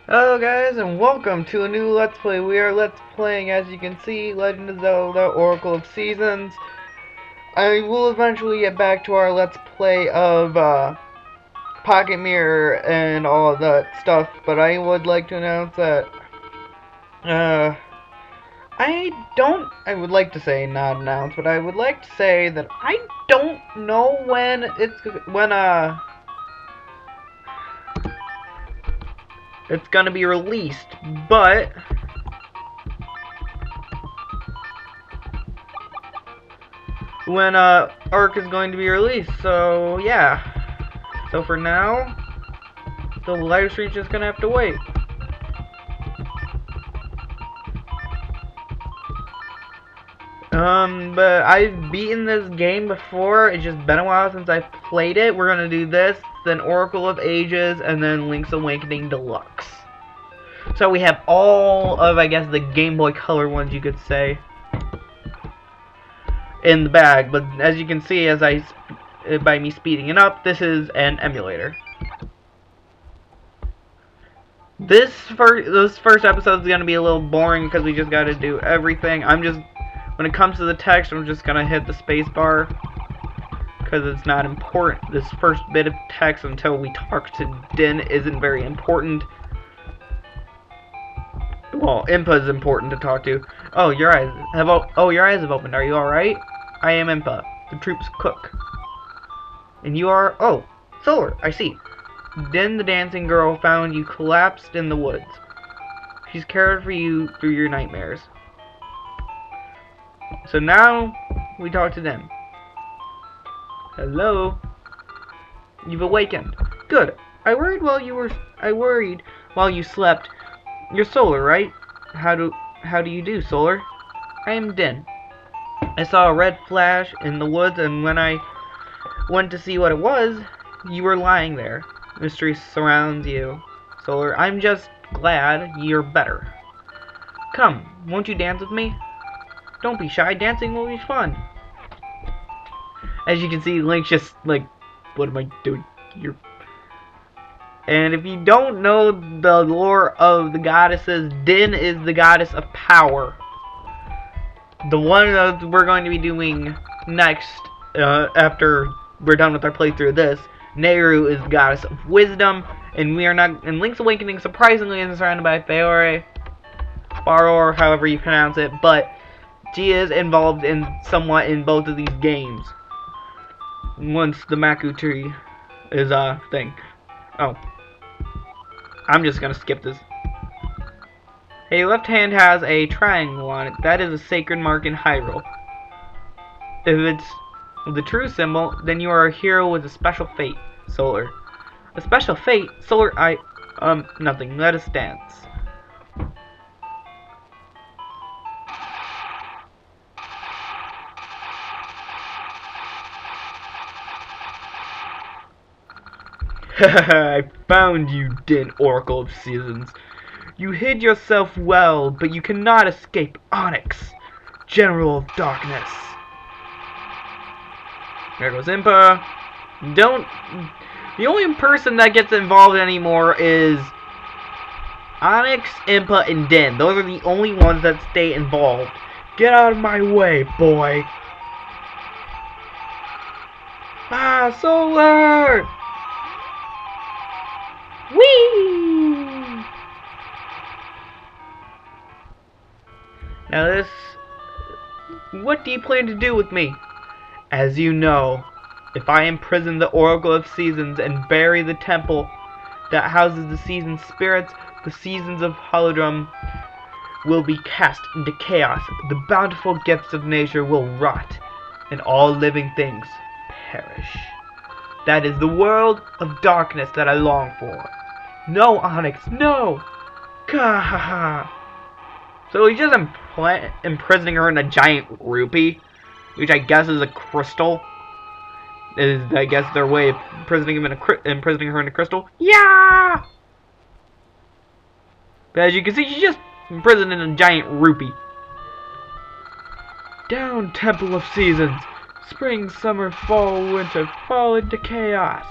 Hello guys, and welcome to a new Let's Play. We are Let's Playing, as you can see, Legend of Zelda Oracle of Seasons. I will eventually get back to our Let's Play of Pocket Mirror and all of that stuff, but I would like to announce that I would like to say not announce, but I would like to say that I don't know when it's gonna be released, but when Arc is going to be released. So yeah. So for now, the live stream's just gonna have to wait. But I've beaten this game before. It's just been a while since I've played it. We're gonna do this, then Oracle of Ages, and then Link's Awakening Deluxe. So we have all of, I guess, the Game Boy Color ones, you could say, in the bag. But as you can see, by me speeding it up, this is an emulator. This first episode is gonna be a little boring because we just gotta do everything. When it comes to the text, I'm just gonna hit the space bar because it's not important. This first bit of text until we talk to Din isn't very important. Well, Impa is important to talk to. Oh, your eyes have opened. Are you all right? I am Impa, the troop's cook. And you are... Oh, Solar, I see. Din the dancing girl found you collapsed in the woods. She's cared for you through your nightmares. So now, we talk to Din. Hello? You've awakened. Good. I worried while you slept. You're Solar, right? How do you do, Solar? I am Din. I saw a red flash in the woods, and when I went to see what it was, you were lying there. Mystery surrounds you, Solar. I'm just glad you're better. Come, won't you dance with me? Don't be shy, dancing will be fun. As you can see, Link's just like, what am I doing here? And if you don't know the lore of the goddesses, Din is the goddess of power. The one that we're going to be doing next, after we're done with our playthrough of this, Nehru is the goddess of wisdom, and Link's Awakening surprisingly is surrounded by Faora, Baror, however you pronounce it, but she is involved somewhat in both of these games. Once the Maku tree is a thing. Oh. I'm just gonna skip this. A left hand has a triangle on it. That is a sacred mark in Hyrule. If it's the true symbol, then you are a hero with a special fate, Solar. A special fate? Solar, nothing. Let us dance. I found you, Din, Oracle of Seasons. You hid yourself well, but you cannot escape Onyx, General of Darkness. There goes Impa. The only person that gets involved anymore is Onyx, Impa, and Din. Those are the only ones that stay involved. Get out of my way, boy. Ah, Solar! Whee! Now what do you plan to do with me? As you know, if I imprison the Oracle of Seasons and bury the temple that houses the season's spirits, the seasons of Holodrum will be cast into chaos. The bountiful gifts of nature will rot, and all living things perish. That is the world of darkness that I long for. No, Onyx, no! Kahaha! So he's just imprisoning her in a giant rupee, which I guess is a crystal. Is, I guess, their way of imprisoning her in a crystal. Yeah! But as you can see, she's just imprisoned in a giant rupee. Down, Temple of Seasons! Spring, summer, fall, winter, fall into chaos.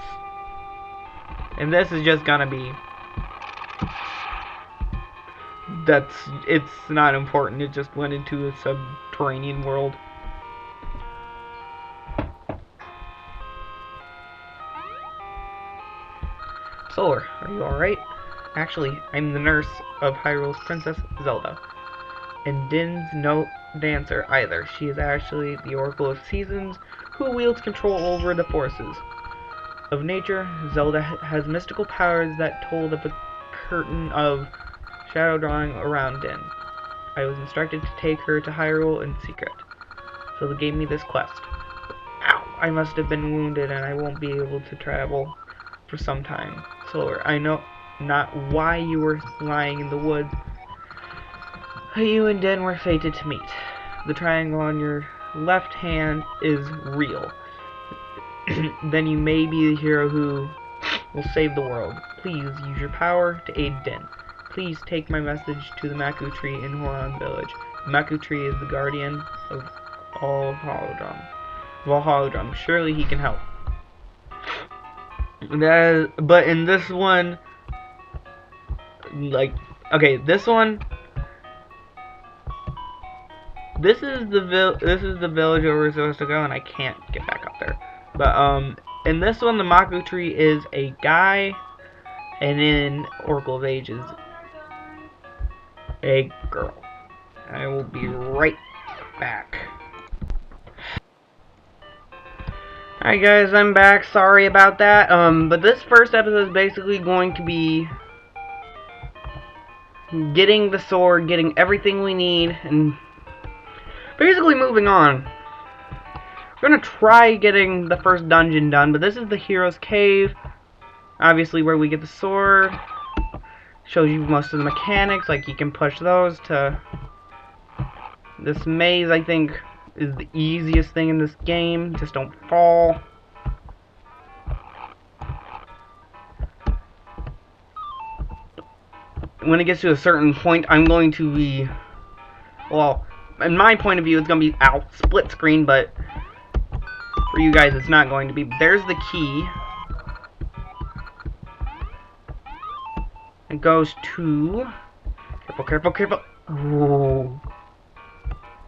And this is just gonna be it's not important. It just went into a subterranean world. Solar, are you alright? Actually, I'm the nurse of Hyrule's Princess Zelda. And Din's no dancer either. She is actually the Oracle of Seasons, who wields control over the forces of nature. Zelda has mystical powers that told of a curtain of shadow drawing around Din. I was instructed to take her to Hyrule in secret. So they gave me this quest. Ow! I must have been wounded and I won't be able to travel for some time. Solar, I know not why you were lying in the woods. You and Den were fated to meet. The triangle on your left hand is real. Then you may be the hero who will save the world. Please use your power to aid Din. Please take my message to the Maku Tree in Horon Village. The Maku Tree is the guardian of all Holodrum. Surely he can help. But in this one, like, okay, this one, this is the village where we're supposed to go, and I can't get back up there. But in this one, the Maku Tree is a guy, and in Oracle of Ages, a girl. I will be right back. Alright guys, I'm back. Sorry about that. But this first episode is basically going to be getting the sword, getting everything we need, and basically moving on. We're gonna try getting the first dungeon done, but this is the Hero's Cave. Obviously where we get the sword. Shows you most of the mechanics, like you can push those to this maze. I think is the easiest thing in this game. Just don't fall. When it gets to a certain point, I'm going to be, well, in my point of view, it's going to be out split screen, but for you guys, it's not going to be. There's the key. It goes to, careful. Oh.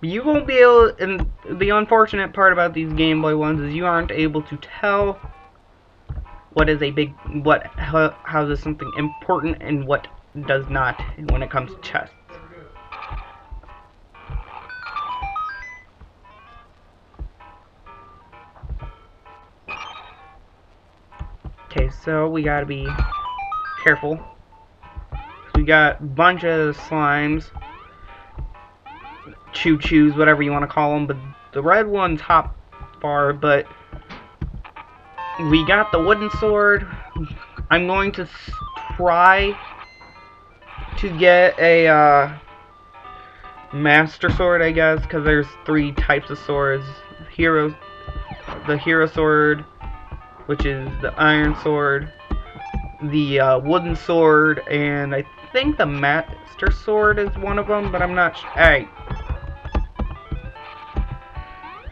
You won't be able, and the unfortunate part about these Game Boy ones is you aren't able to tell what is a big, what houses something important and what does not when it comes to chests. Okay, so we gotta be careful. We got a bunch of slimes. Choo-choos, whatever you want to call them, but the red one's hop bar, but we got the wooden sword. I'm going to try to get a master sword, I guess, because there's 3 types of swords. The hero sword, which is the iron sword, the wooden sword, and I think the master sword is one of them, but I'm not sure.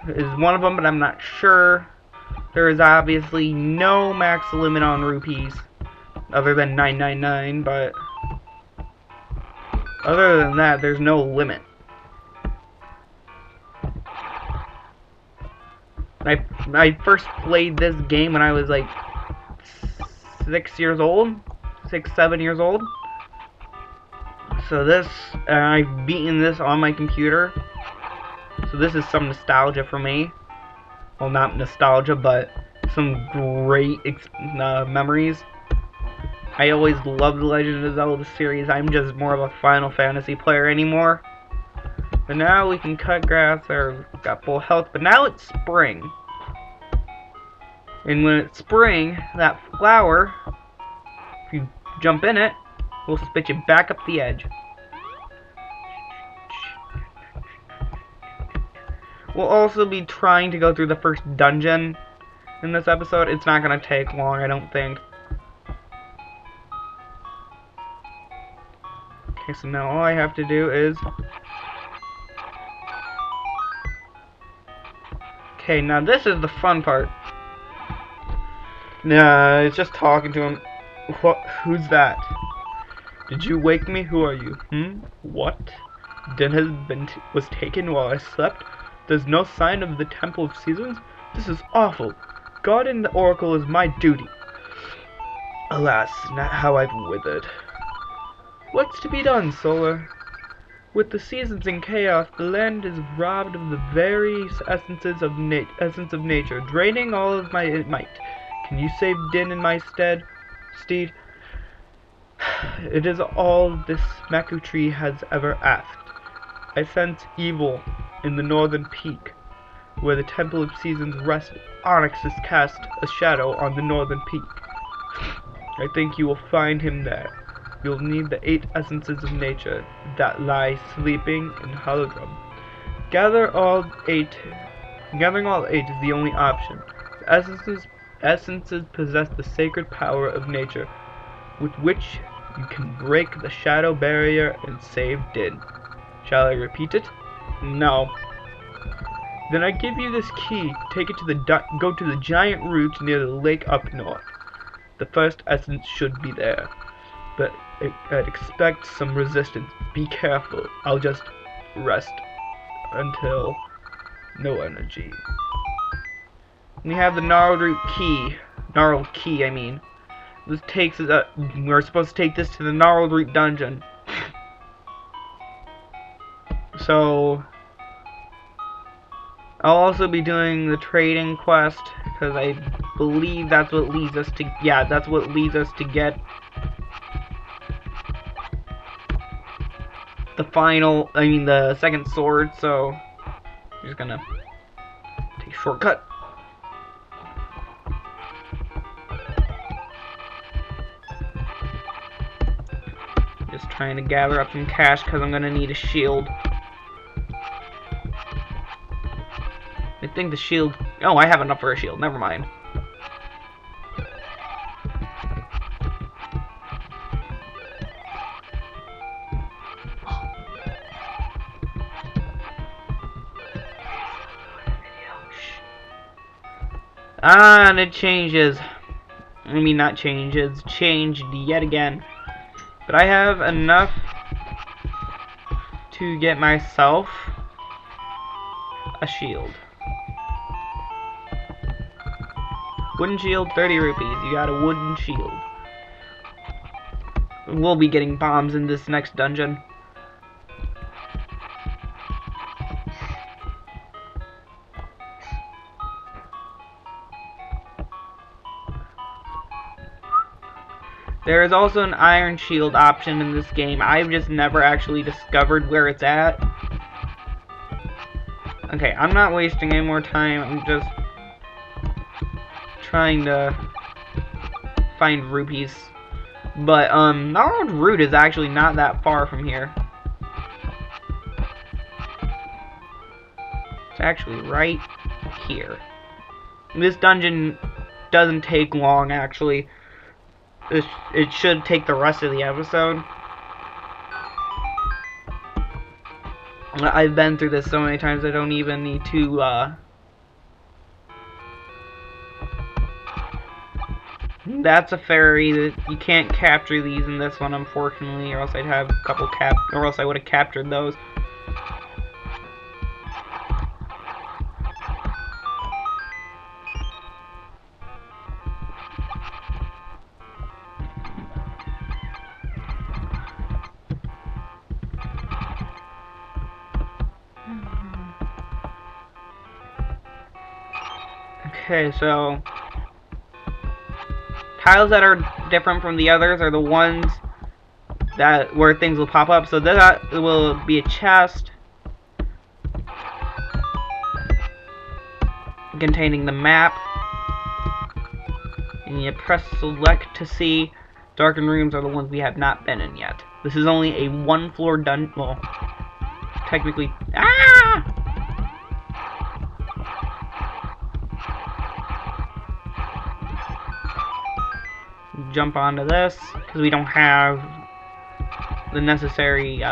Is one of them, but I'm not sure. There is obviously no max limit on rupees, other than 999, but other than that, there's no limit. I first played this game when I was like 6 years old, 7 years old. So this, I've beaten this on my computer. So this is some nostalgia for me. Well, not nostalgia, but some great memories. I always loved the Legend of Zelda series. I'm just more of a Final Fantasy player anymore. But now we can cut grass, or got full health, but now it's spring. And when it's spring, that flower, if you jump in it, will spit you back up the edge. We'll also be trying to go through the first dungeon in this episode. It's not going to take long, I don't think. Okay, so now all I have to do is... Okay, now this is the fun part. Nah, it's just talking to him. Who's that? Did you wake me? Who are you? What? Den was taken while I slept? There's no sign of the Temple of Seasons? This is awful. Guarding the Oracle is my duty. Alas, not how I've withered. What's to be done, Solar? With the seasons in chaos, the land is robbed of the very essence of nature, draining all of my might. Can you save Din in my steed? It is all this Maku tree has ever asked. I sense evil in the northern peak, where the Temple of Seasons rests. Onyx has cast a shadow on the northern peak. I think you will find him there. You'll need the 8 essences of nature that lie sleeping in Holodrum. Gathering all 8 is the only option. The essences possess the sacred power of nature, with which you can break the shadow barrier and save Din. Shall I repeat it? No. Then I give you this key. Take it to go to the giant root near the lake up north. The first essence should be there, but I'd expect some resistance. Be careful. I'll just rest until no energy. We have the gnarled key, I mean. This takes us we're supposed to take this to the Gnarled Root dungeon. So I'll also be doing the trading quest, because I believe that's what leads us to get the second sword. So I'm just gonna take a shortcut. Just trying to gather up some cash because I'm gonna need a shield. I think the shield... Oh, I have enough for a shield. Never mind. Ah, and it changes. I mean, not changes. Changed yet again. But I have enough to get myself a shield. Wooden shield, 30 rupees. You got a wooden shield. We'll be getting bombs in this next dungeon. There is also an iron shield option in this game. I've just never actually discovered where it's at. Okay, I'm not wasting any more time. I'm just trying to find rupees. But, Gnarled Root is actually not that far from here. It's actually right here. This dungeon doesn't take long, actually. It should take the rest of the episode. I've been through this so many times I don't even need to, That's a fairy. That you can't capture these in this one, unfortunately, or else I'd have a couple or else I would have captured those. Okay, so tiles that are different from the others are the ones where things will pop up. So that will be a chest containing the map, and you press select to see. Darkened rooms are the ones we have not been in yet. This is only a 1-floor dungeon. Well, technically. Ah! Jump onto this because we don't have the necessary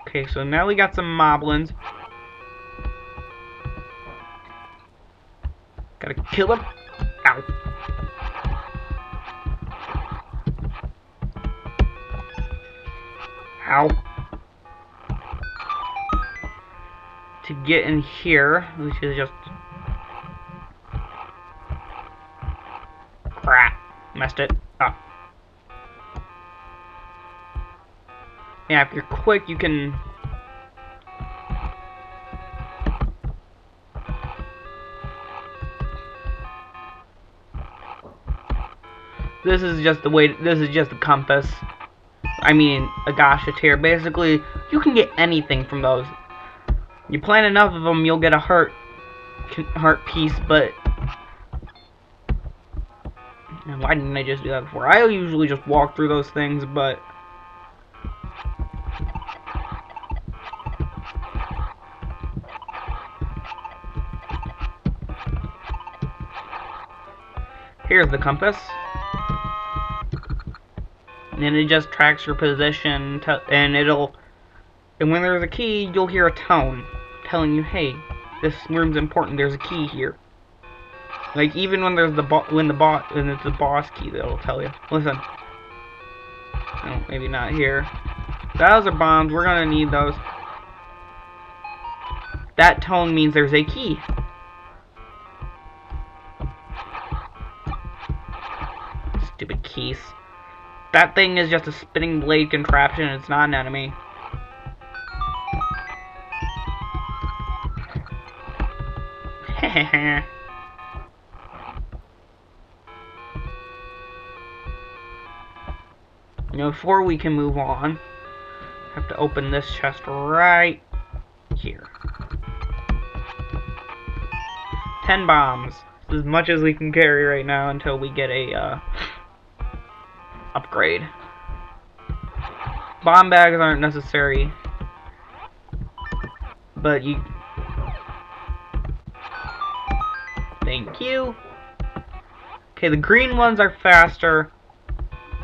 okay, so now we got some moblins. Gotta kill them. Ow. Ow. To get in here, which is just... Crap. Messed it up. Yeah, if you're quick, you can... This is just the way, this is just a compass. I mean, a gasheteer. Basically, you can get anything from those. You plant enough of them, you'll get a heart piece, but... Why didn't I just do that before? I usually just walk through those things, but... Here's the compass. And it just tracks your position, and it'll... And when there's a key, you'll hear a tone telling you, hey, this room's important, there's a key here. Like, even when there's when it's the boss key, that'll tell you. Listen. Oh, maybe not here. Those are bombs, we're gonna need those. That tone means there's a key. Stupid keys. That thing is just a spinning blade contraption, it's not an enemy. Hehehe. Now, before we can move on, I have to open this chest right here. 10 bombs. It's as much as we can carry right now until we get a upgrade. Bomb bags aren't necessary, but you... Thank you. Okay, the green ones are faster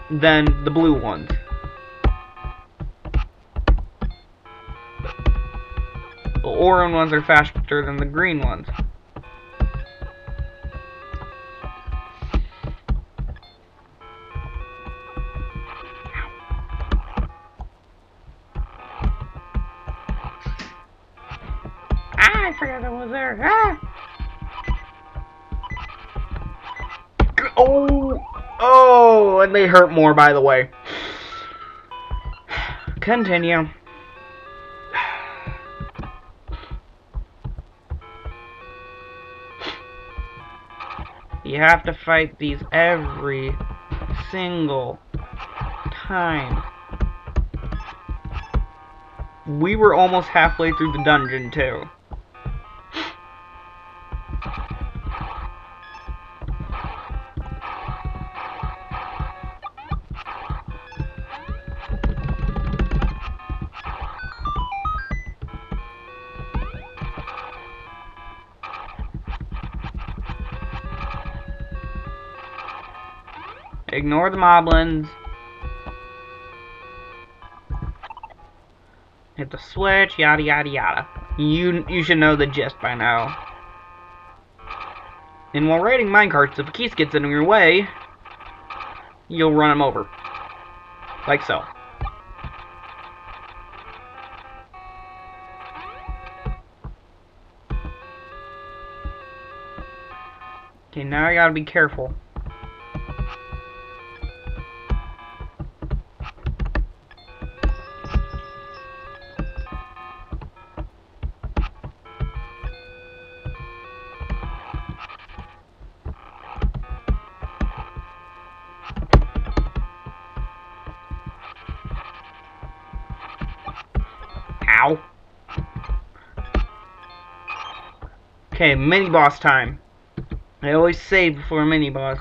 than the blue ones. The orange ones are faster than the green ones. Ah, I forgot that was there. Ah! Oh, and they hurt more, by the way. Continue. You have to fight these every single time. We were almost halfway through the dungeon, too. Ignore the moblins. Hit the switch, yada yada yada. You should know the gist by now. And while raiding minecarts, if a Keese gets in your way, you'll run him over. Like so. Okay, now I gotta be careful. Ow. Okay, mini-boss time. I always save before a mini-boss.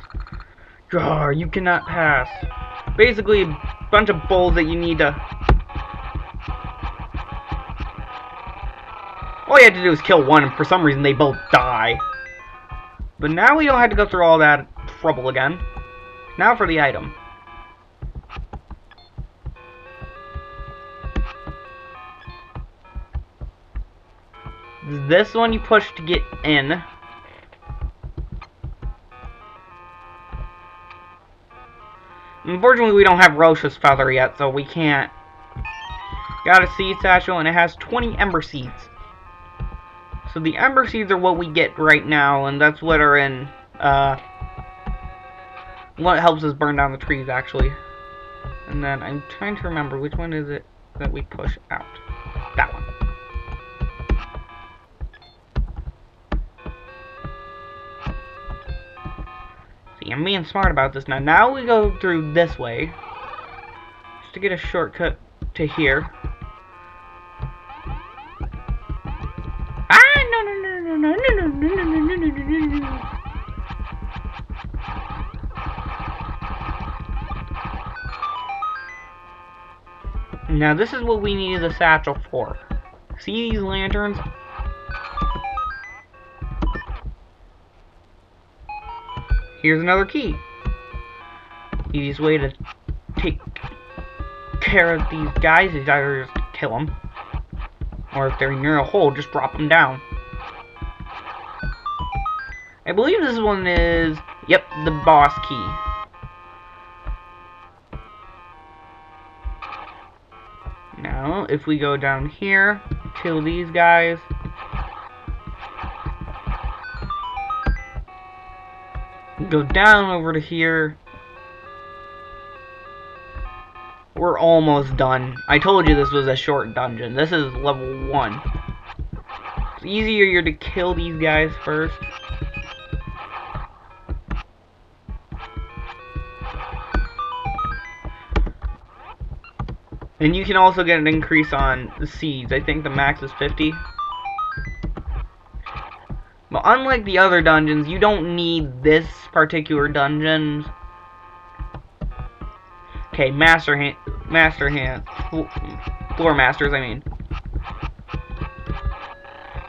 Grr, you cannot pass. Basically, a bunch of bulls that you need to... All you have to do is kill one, and for some reason they both die. But now we don't have to go through all that trouble again. Now for the item. This one you push to get in. Unfortunately, we don't have Roche's feather yet, so we can't Got a seed satchel, and it has 20 ember seeds. So the ember seeds are what we get right now, and that's what are in, what helps us burn down the trees, actually. And then I'm trying to remember which one is it that we push out. That one. See, I'm being smart about this now. Now we go through this way, just to get a shortcut to here. Ah, no, no, no, no, no, no, no, no, no, no, no, no, no. Now this is what we need the satchel for. See these lanterns? Here's another key. Easiest way to take care of these guys is either just kill them, or if they're near a hole, just drop them down. I believe this one is, yep, the boss key. Now, if we go down here, kill these guys. Go down over to here. We're almost done. I told you this was a short dungeon. This is level 1. It's easier to kill these guys first. And you can also get an increase on the seeds. I think the max is 50. But unlike the other dungeons, you don't need this particular dungeon. Okay, Floor Masters, I mean.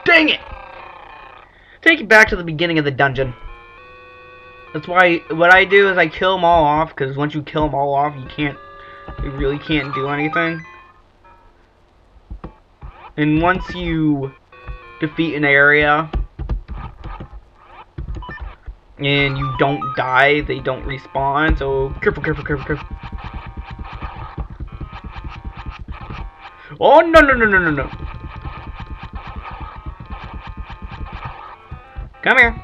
Dang it! Take it back to the beginning of the dungeon. That's why, what I do is I kill them all off, because once you kill them all off, you really can't do anything. And once you defeat an area, and you don't die, they don't respawn, so careful, careful, careful, careful. Oh, no, no, no, no, no, no. Come here.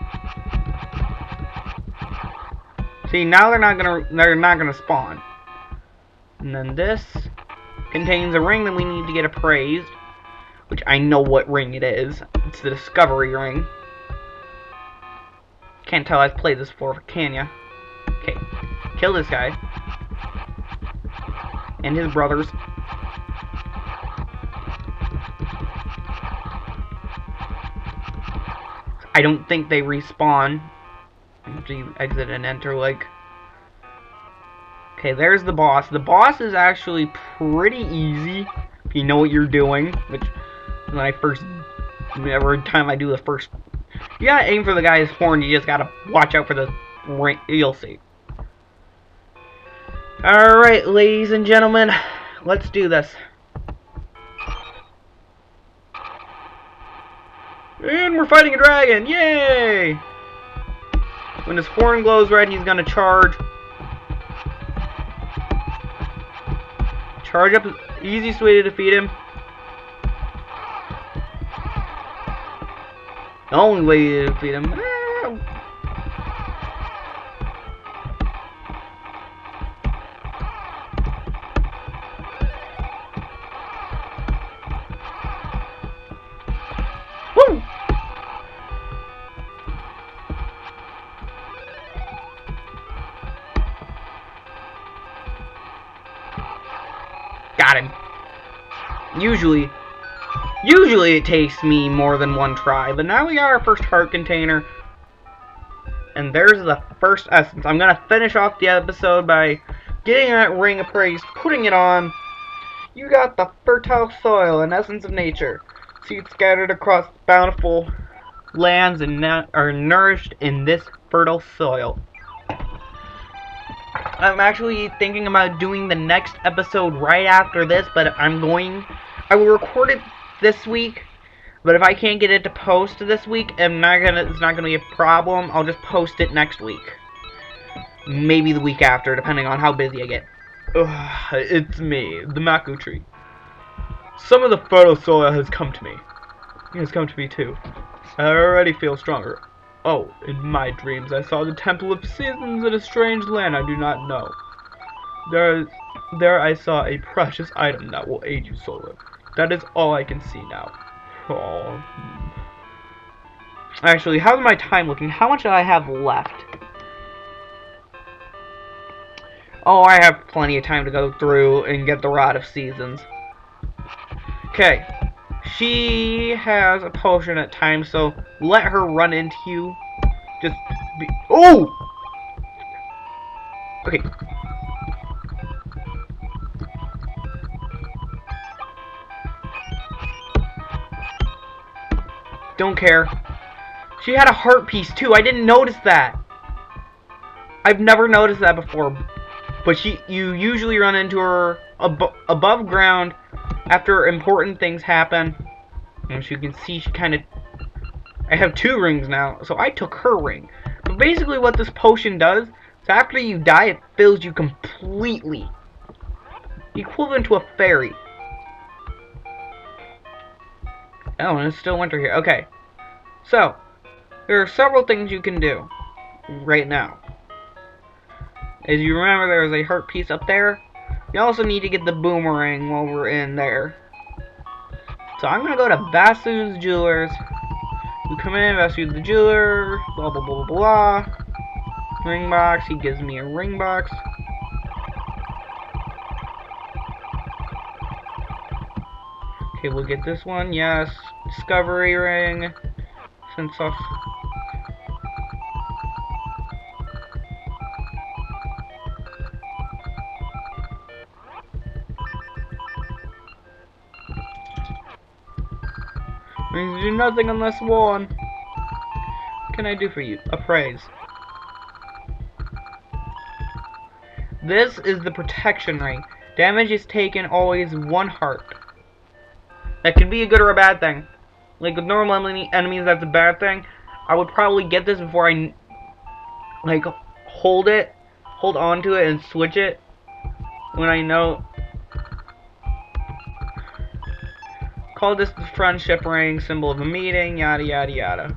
See, now they're not gonna spawn. And then this contains a ring that we need to get appraised, which I know what ring it is. It's the discovery ring. Can't tell I've played this before, can ya? Okay, kill this guy and his brothers. I don't think they respawn after you exit and enter, like. Okay, there's the boss. The boss is actually pretty easy if you know what you're doing, which every time I do the first, you gotta aim for the guy's horn, you just gotta watch out for the ring, you'll see. Alright, ladies and gentlemen, let's do this. And we're fighting a dragon, yay! When his horn glows red, he's gonna charge. Charge up, easiest way to defeat him. The only way to defeat him. Woo! Got him. Usually it takes me more than one try, but now we got our first heart container. And there's the first essence. I'm going to finish off the episode by getting that ring appraised, putting it on. You got the fertile soil, an essence of nature. Seeds scattered across bountiful lands and are nourished in this fertile soil. I'm actually thinking about doing the next episode right after this, but I will record it this week, but if I can't get it to post this week, it's not gonna be a problem. I'll just post it next week. Maybe the week after, depending on how busy I get. Ugh, it's me, the Maku Tree. Some of the fertile soil has come to me. It has come to me too. I already feel stronger. Oh, in my dreams I saw the Temple of Seasons in a strange land I do not know. There I saw a precious item that will aid you, Solar. That is all I can see now. Oh. Actually, how's my time looking? How much do I have left? Oh, I have plenty of time to go through and get the Rod of Seasons. Okay. She has a potion at times, so let her run into you. Just be... Oh! Okay. Don't care. She had a heart piece too. I didn't notice that. I've never noticed that before. But you usually run into her above ground after important things happen. And as you can see, she kind of... I have 2 rings now, so I took her ring. But basically what this potion does is after you die, it fills you completely. Equivalent to a fairy. Oh, and it's still winter here. Okay. So, there are several things you can do right now. As you remember, there's a heart piece up there. You also need to get the boomerang while we're in there. So I'm going to go to Vasu's Jewelers. You come in, Vasu the Jeweler, blah blah blah blah blah. Ring box, he gives me a ring box. Okay, we'll get this one, yes. Discovery ring. Since off. Rings do nothing unless worn. What can I do for you? Appraise. This is the protection ring. Damage is taken always 1 heart. That can be a good or a bad thing. Like with normal enemies, that's a bad thing. I would probably get this before I like hold on to it and switch it when I know. Call this the friendship ring, symbol of a meeting, yada yada yada.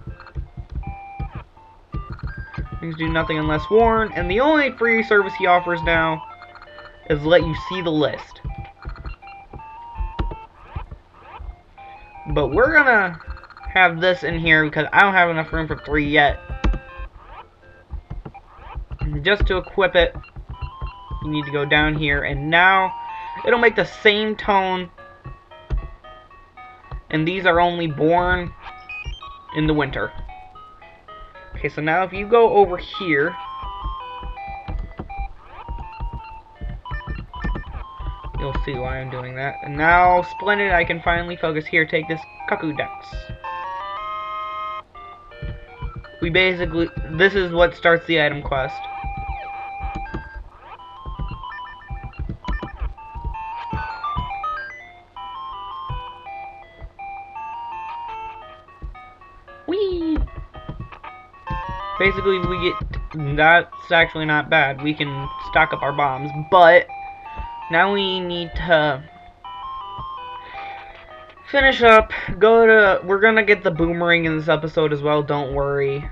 Things do nothing unless worn, and the only free service he offers now is let you see the list. But we're gonna have this in here because I don't have enough room for 3 yet. Just to equip it, you need to go down here, and now it'll make the same tone. And these are only born in the winter. Okay, so now if you go over here, you'll see why I'm doing that. And now, splendid, I can finally focus here. Take this cuckoo dance. We basically, this is what starts the item quest. Whee! Basically, we get, that's actually not bad. We can stock up our bombs, but now we need to finish up, we're gonna get the boomerang in this episode as well, don't worry.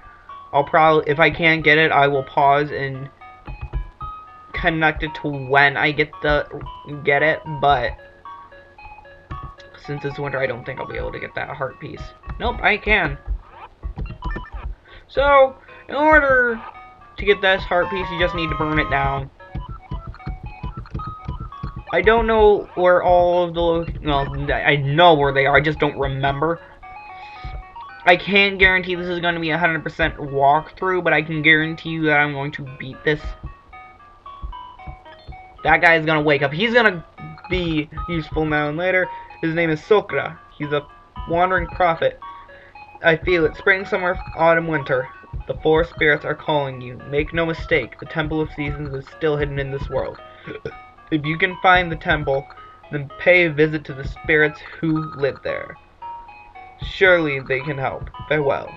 I'll probably, if I can't get it, I will pause and connect it to when I get it, but since it's winter, I don't think I'll be able to get that heart piece. Nope, I can. So, in order to get this heart piece, you just need to burn it down. I don't know where all of the... well, I know where they are, I just don't remember. I can't guarantee this is going to be a 100% walkthrough, but I can guarantee you that I'm going to beat this. That guy is going to wake up. He's going to be useful now and later. His name is Sokra. He's a wandering prophet. I feel it. Spring, summer, autumn, winter. The 4 spirits are calling you. Make no mistake, the Temple of Seasons is still hidden in this world. If you can find the temple, then pay a visit to the spirits who live there. Surely they can help. Farewell.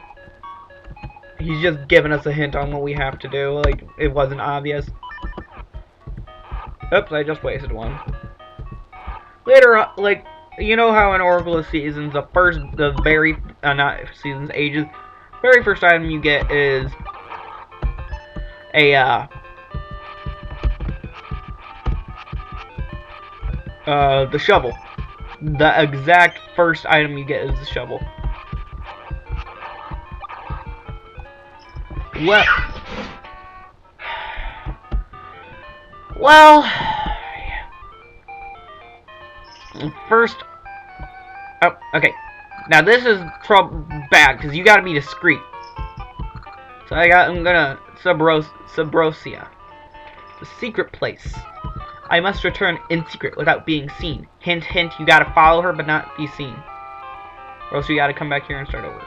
He's just giving us a hint on what we have to do. Like, it wasn't obvious. Oops, I just wasted one. Later, like, you know how in Oracle of Seasons, the very, not Seasons, Ages, very first item you get is a, the shovel. The exact first item you get is the shovel. Well, first, oh, okay. Now this is bad because you gotta be discreet. So I'm gonna Subrosia, the secret place. I must return in secret without being seen. Hint, hint. You gotta follow her but not be seen, or else you gotta come back here and start over.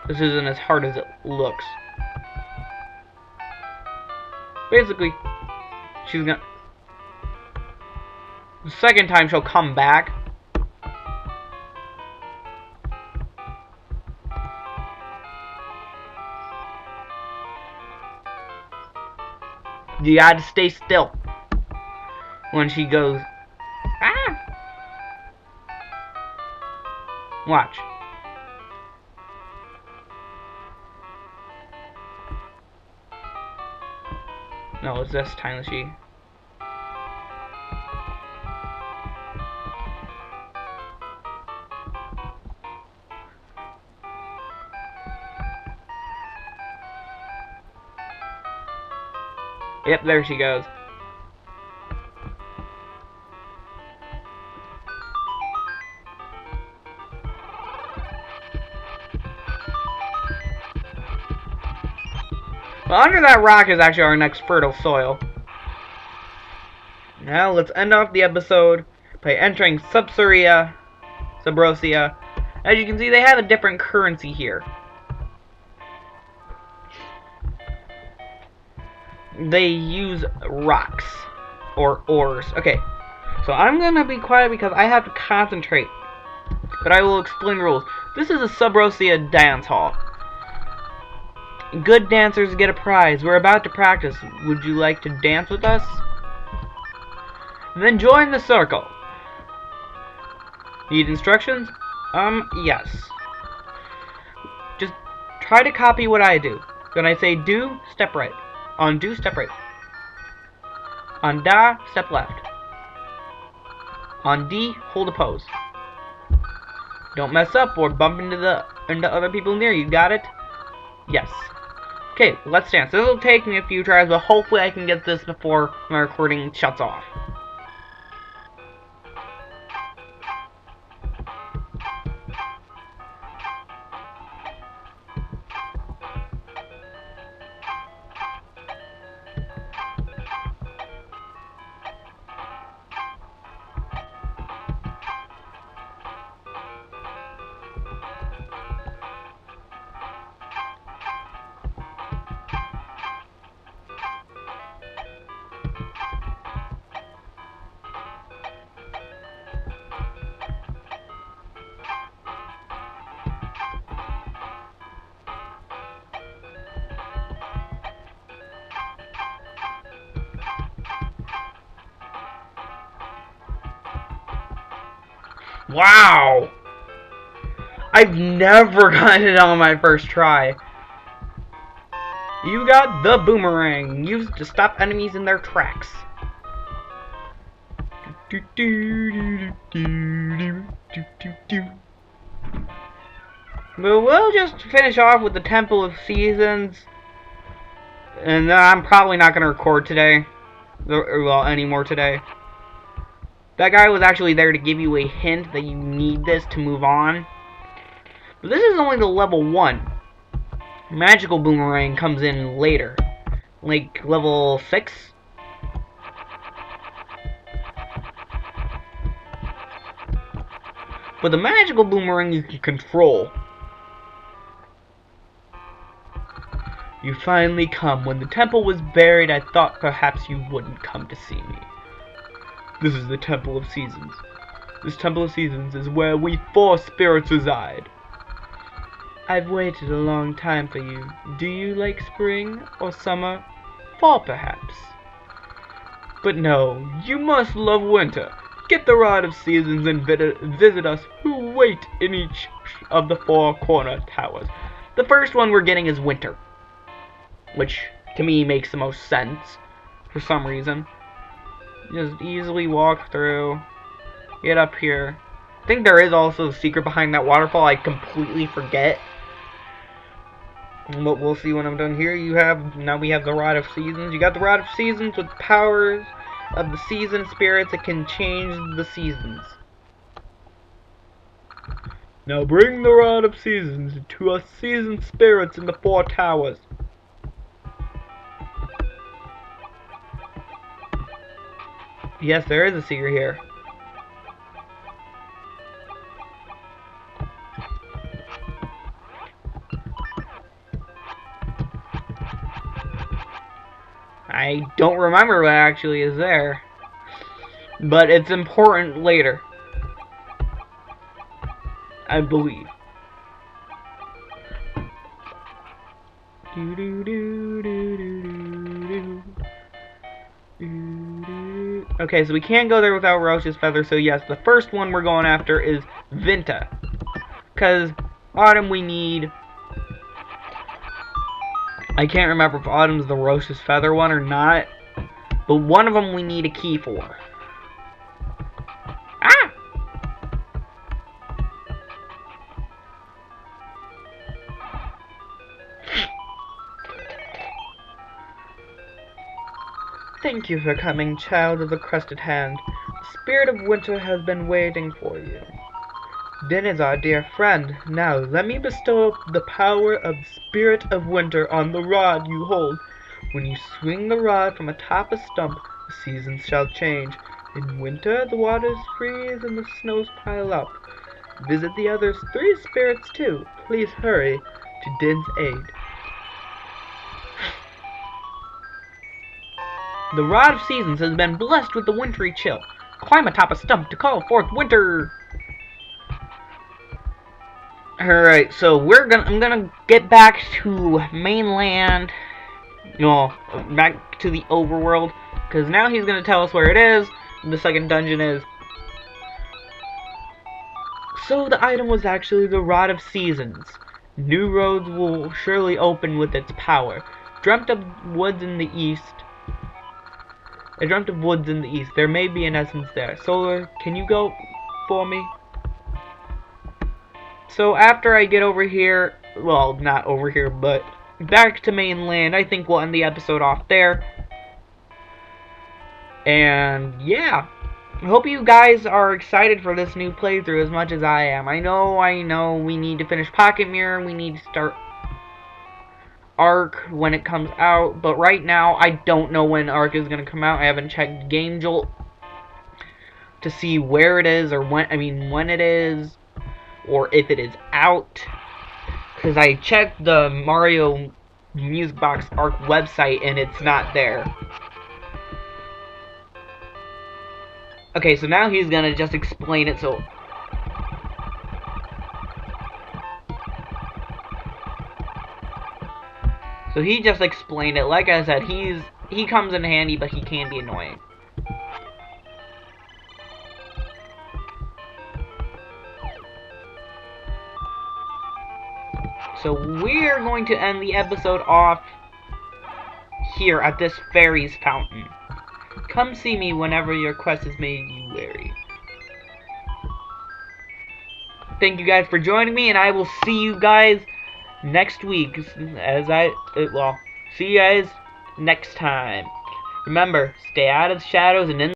This isn't as hard as it looks. Basically, she's gonna... The second time she'll come back. You gotta stay still when she goes, ah! Watch. No, it's this time that she... Yep, there she goes. Well, under that rock is actually our next fertile soil. Now, let's end off the episode by entering Subrosia. As you can see, they have a different currency here. They use rocks or ores. Okay, so I'm gonna be quiet because I have to concentrate, but I will explain the rules. This is a Subrosia dance hall. Good dancers get a prize. We're about to practice. Would you like to dance with us? Then join the circle. Need instructions? Yes. Just try to copy what I do. When I say do, step right. On do, step right. On da, step left. On D, hold a pose. Don't mess up or bump into other people near you. Got it? Yes. Okay, let's dance. This will take me a few tries, but hopefully I can get this before my recording shuts off. Wow! I've never gotten it on my first try. You got the boomerang, used to stop enemies in their tracks. But we'll just finish off with the Temple of Seasons. And I'm probably not going to record today. Well, anymore today. That guy was actually there to give you a hint that you need this to move on. But this is only the level 1. Magical Boomerang comes in later. Like level 6. But the Magical Boomerang you can control. You finally come. When the temple was buried, I thought perhaps you wouldn't come to see me. This is the Temple of Seasons. This Temple of Seasons is where we 4 spirits reside. I've waited a long time for you. Do you like spring or summer? Fall, perhaps. But no, you must love winter. Get the Rod of Seasons and visit us who wait in each of the 4 corner towers. The first one we're getting is winter, which to me makes the most sense for some reason. Just easily walk through, get up here. I think there is also a secret behind that waterfall. I completely forget. But we'll see when I'm done here. Now we have the Rod of Seasons. You got the Rod of Seasons with powers of the season spirits that can change the seasons. Now bring the Rod of Seasons to us season spirits in the 4 towers. Yes, there is a secret here. I don't remember what actually is there, but it's important later, I believe. Okay, so we can't go there without Roach's Feather, so yes, the first one we're going after is Vinta. Because Autumn we need... I can't remember if Autumn's the Roach's Feather one or not, but one of them we need a key for. Ah! Thank you for coming, child of the Crested Hand. The Spirit of Winter has been waiting for you. Din is our dear friend. Now, let me bestow the power of the Spirit of Winter on the rod you hold. When you swing the rod from atop a stump, the seasons shall change. In winter, the waters freeze and the snows pile up. Visit the other 3 spirits too. Please hurry to Din's aid. The Rod of Seasons has been blessed with the wintry chill. Climb atop a stump to call forth winter. Alright, so I'm gonna get back to mainland, back to the overworld, because now he's gonna tell us where it is, the second dungeon is. So the item was actually the Rod of Seasons. New roads will surely open with its power. Dreamt of woods in the east. I dreamt of woods in the east. There may be an essence there. Solar, can you go for me? So after I get over here, well, not over here, but back to mainland, I think we'll end the episode off there. And yeah, I hope you guys are excited for this new playthrough as much as I am. I know, we need to finish Pocket Mirror, we need to start Arc when it comes out, but right now, I don't know when Arc is going to come out. I haven't checked Game Jolt to see where it is, or when it is, or if it is out, because I checked the Mario Music Box Arc website and it's not there. Okay, so now he's gonna just explain it. So he just explained it. Like I said, he comes in handy, but he can be annoying. So we're going to end the episode off here at this fairy's fountain. Come see me whenever your quest has made you weary. Thank you guys for joining me, and I will see you guys next week. See you guys next time. Remember, stay out of the shadows and in